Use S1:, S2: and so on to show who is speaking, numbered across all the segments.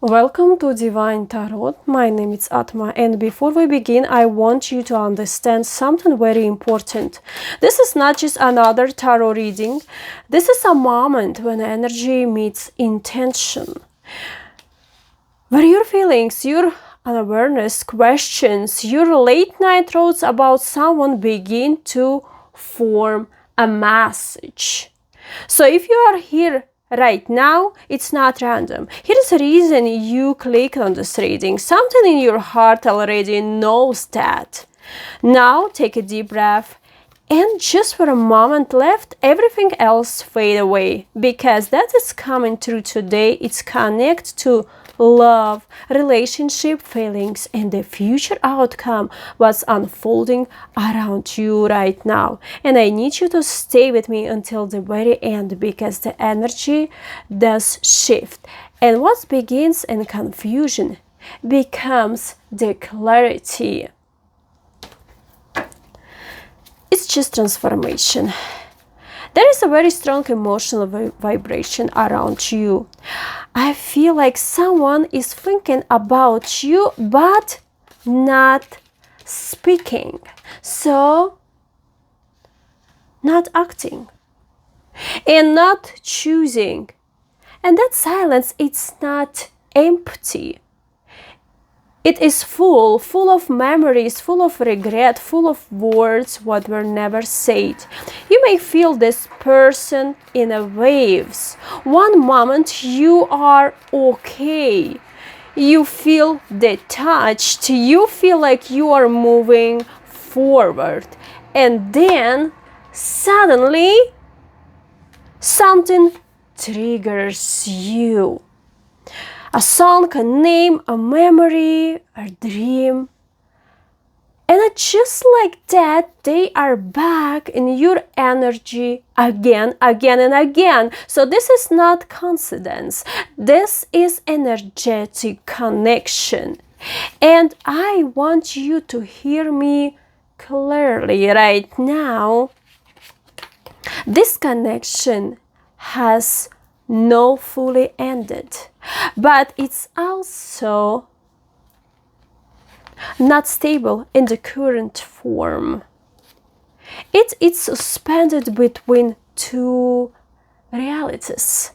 S1: Welcome to Divine Tarot. My name is ΑΤΜΑ, and before we begin, I want you to understand something very important. This is not just another tarot reading. This is a moment when energy meets intention, where your feelings, your unawareness, questions, your late night thoughts about someone begin to form a message. So if you are here right now, it's not random. Here is the reason you clicked on this reading. Something in your heart already knows that. Now take a deep breath and just for a moment let everything else fade away, because that is coming through today. It's connected to love, relationship, feelings, and the future outcome what's unfolding around you right now. And I need you to stay with me until the very end, because the energy does shift, and what begins in confusion becomes the clarity. It's just transformation. There is a very strong emotional vibration around you. I feel like someone is thinking about you but not speaking. So, not acting and not choosing. And that silence, it's not empty. It is full of memories, full of regret, full of words what were never said. You may feel this person in a waves. One moment you are okay. You feel detached. You feel like you are moving forward. And then suddenly something triggers you. A song, a name, a memory, a dream. And just like that, they are back in your energy again and again. So this is not coincidence. This is energetic connection. And I want you to hear me clearly right now. This connection has not fully ended, but it's also not stable in the current form. It's suspended between two realities.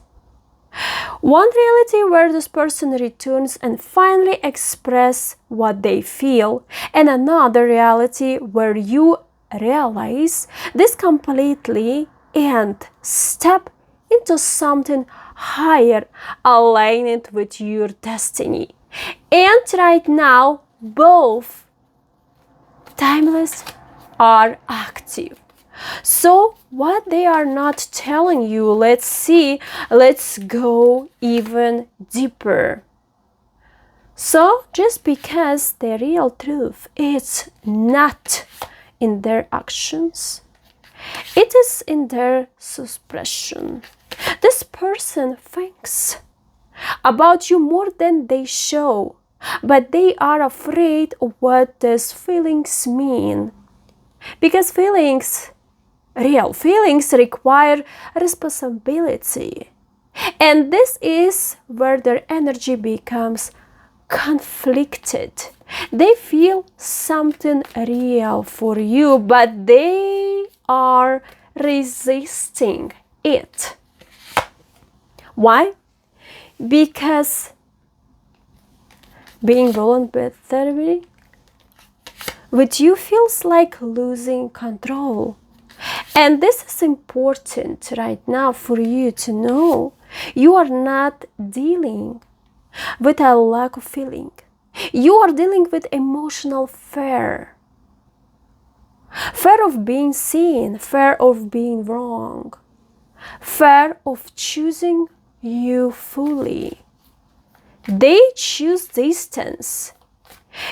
S1: One reality where this person returns and finally express what they feel, and another reality where you realize this completely and step into something higher, aligned with your destiny. And right now, both timeless are active. So what they are not telling you, let's see, let's go even deeper. So just because the real truth is not in their actions, it is in their suppression. This person thinks about you more than they show, but they are afraid of what these feelings mean. Because real feelings require responsibility. And this is where their energy becomes conflicted. They feel something real for you, but they are resisting it. Why? Because being vulnerable with you feels like losing control. And this is important right now for you to know. You are not dealing with a lack of feeling. You are dealing with emotional fear. Fear of being seen, fear of being wrong, fear of choosing you fully. They choose distance.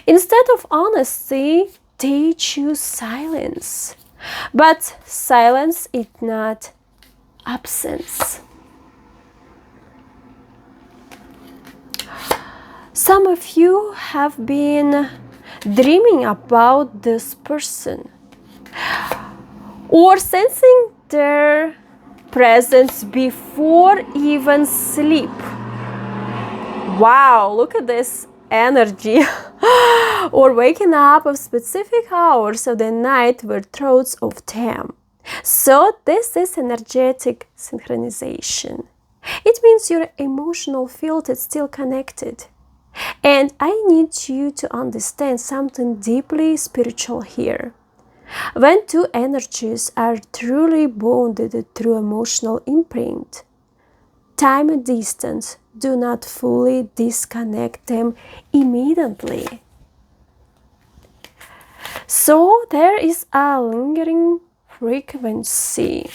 S1: Instead of honesty, they choose silence. But silence is not absence. Some of you have been dreaming about this person or sensing their presence before even sleep. Wow, look at this energy. Or waking up of specific hours of the night were thoughts of them. So this is energetic synchronization. It means your emotional field is still connected. And I need you to understand something deeply spiritual here. When two energies are truly bonded through emotional imprint, time and distance do not fully disconnect them immediately. So there is a lingering frequency.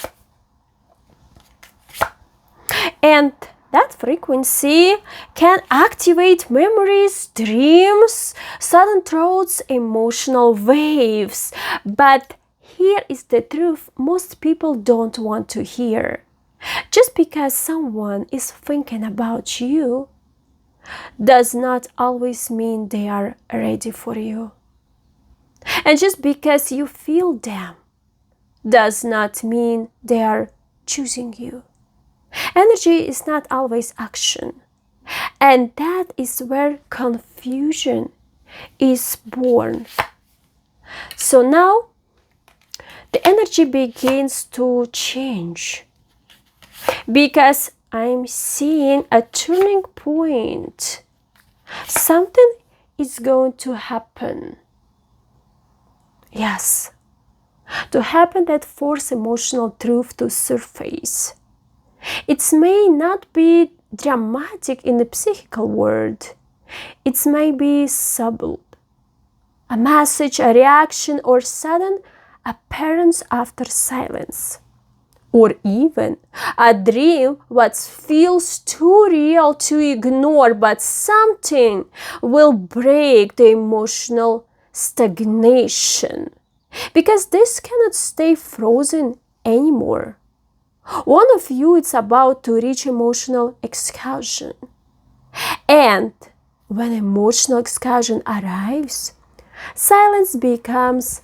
S1: And that frequency can activate memories, dreams, sudden thoughts, emotional waves. But here is the truth most people don't want to hear. Just because someone is thinking about you does not always mean they are ready for you. And just because you feel them does not mean they are choosing you. Energy is not always action. And that is where confusion is born. So now the energy begins to change. Because I'm seeing a turning point. Something is going to happen. Yes. To happen that force emotional truth to surface. It may not be dramatic in the psychical world. It may be subtle. A message, a reaction, or sudden appearance after silence. Or even a dream what feels too real to ignore, but something will break the emotional stagnation. Because this cannot stay frozen anymore. One of you is about to reach emotional exhaustion. And when emotional exhaustion arrives, silence becomes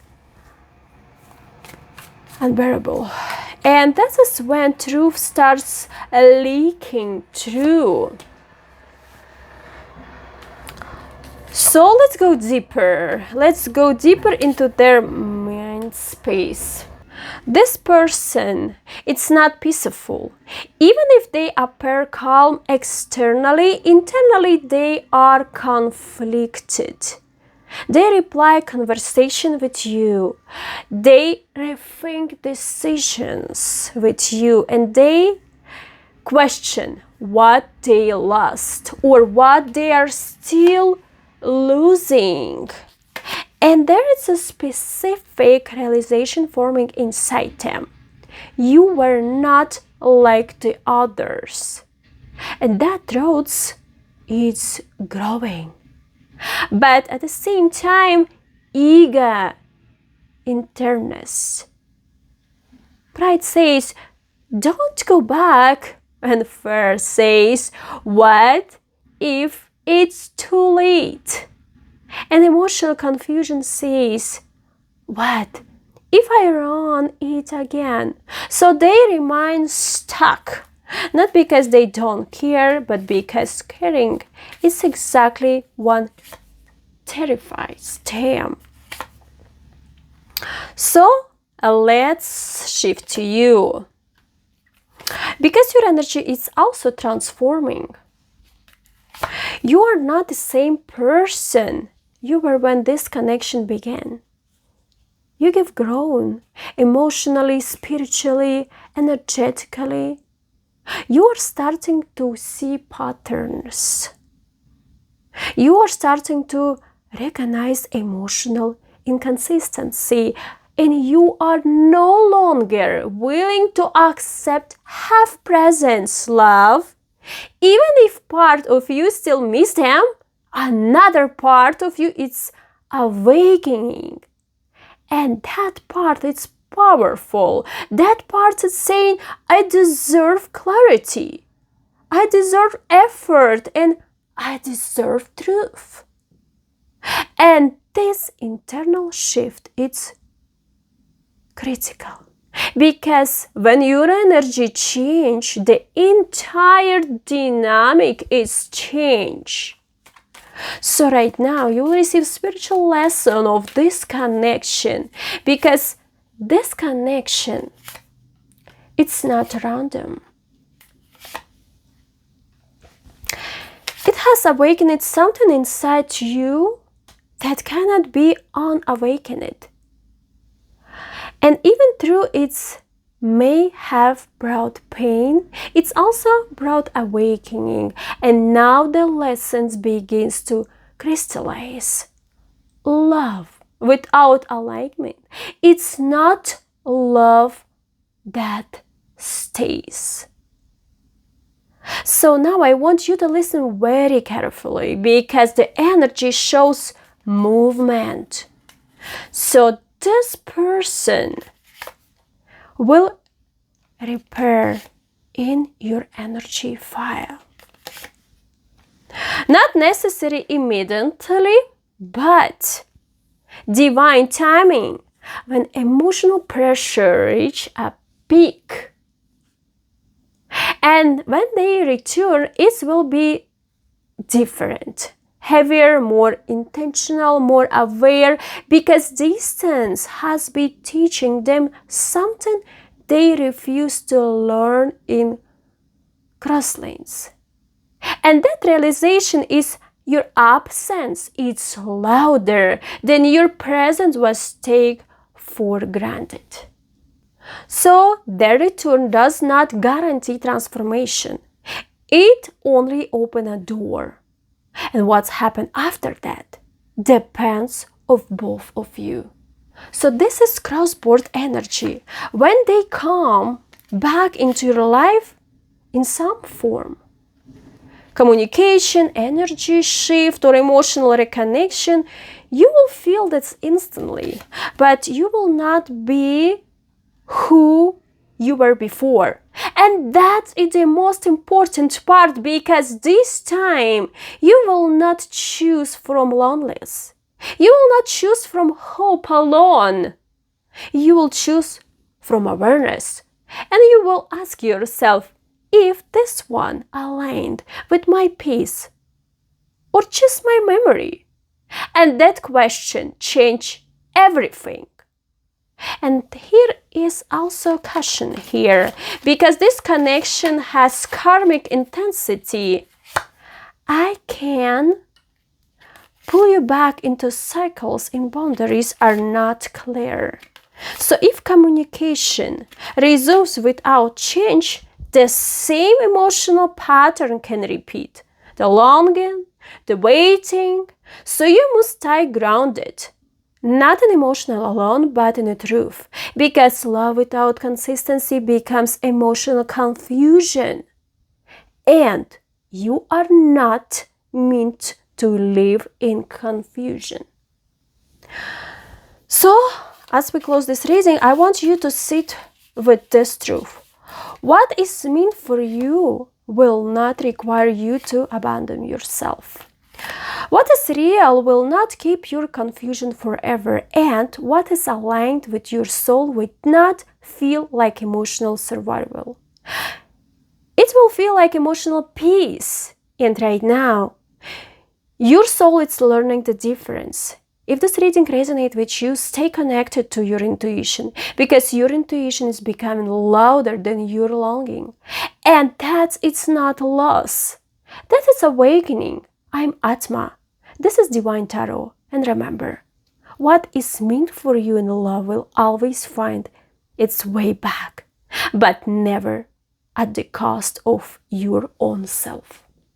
S1: unbearable. And that is when truth starts leaking through. So let's go deeper. Let's go deeper into their mind space. This person, it's not peaceful. Even if they appear calm externally, internally they are conflicted. They reply conversation with you. They rethink decisions with you. And they question what they lost or what they are still losing. And there is a specific realization forming inside them. You were not like the others. And that truth is growing. But at the same time, ego, internalness. Pride says, don't go back. And fear says, what if it's too late? And emotional confusion says, what if I run it again? So they remain stuck. Not because they don't care, but because caring is exactly what terrifies them. So let's shift to you. Because your energy is also transforming. You are not the same person you were when this connection began. You have grown emotionally, spiritually, energetically. You are starting to see patterns. You are starting to recognize emotional inconsistency, and you are no longer willing to accept half presence love. Even if part of you still miss them, another part of you is awakening. And that part is powerful. That part is saying, I deserve clarity. I deserve effort and I deserve truth. And this internal shift, it's critical. Because when your energy change, the entire dynamic is changed. So right now you will receive spiritual lesson of this connection, because this connection, it's not random. It has awakened something inside you that cannot be unawakened. And even though it may have brought pain, it's also brought awakening. And now the lessons begins to crystallize. Love without alignment, it's not love that stays. So now I want you to listen very carefully, because the energy shows movement. So this person will repair in your energy file. Not necessarily immediately, but divine timing, when emotional pressure reach a peak. And when they return, it will be different, heavier, more intentional, more aware, because distance has been teaching them something they refuse to learn in cross lanes. And that realization is your absence is louder than your presence was taken for granted. So their return does not guarantee transformation. It only opens a door. And what's happened after that depends of both of you. So this is cross-border energy. When they come back into your life in some form, communication, energy shift, or emotional reconnection, you will feel this instantly, but you will not be who you were before. And that is the most important part, because this time you will not choose from loneliness. You will not choose from hope alone. You will choose from awareness. And you will ask yourself if this one aligned with my peace or just my memory. And that question changed everything. And here is also caution here, because this connection has karmic intensity. I can pull you back into cycles and boundaries are not clear. So if communication resumes without change, the same emotional pattern can repeat. The longing, the waiting. So you must stay grounded. Not in emotional alone, but in the truth. Because love without consistency becomes emotional confusion. And you are not meant to live in confusion. So, as we close this reading, I want you to sit with this truth. What is meant for you will not require you to abandon yourself. What is real will not keep your confusion forever, and what is aligned with your soul will not feel like emotional survival. It will feel like emotional peace. And right now, your soul is learning the difference. If this reading resonates with you, stay connected to your intuition, because your intuition is becoming louder than your longing. And that it's not loss. That is awakening. I'm ＡТМА. This is Divine Tarot. And remember, what is meant for you in love will always find its way back, but never at the cost of your own self.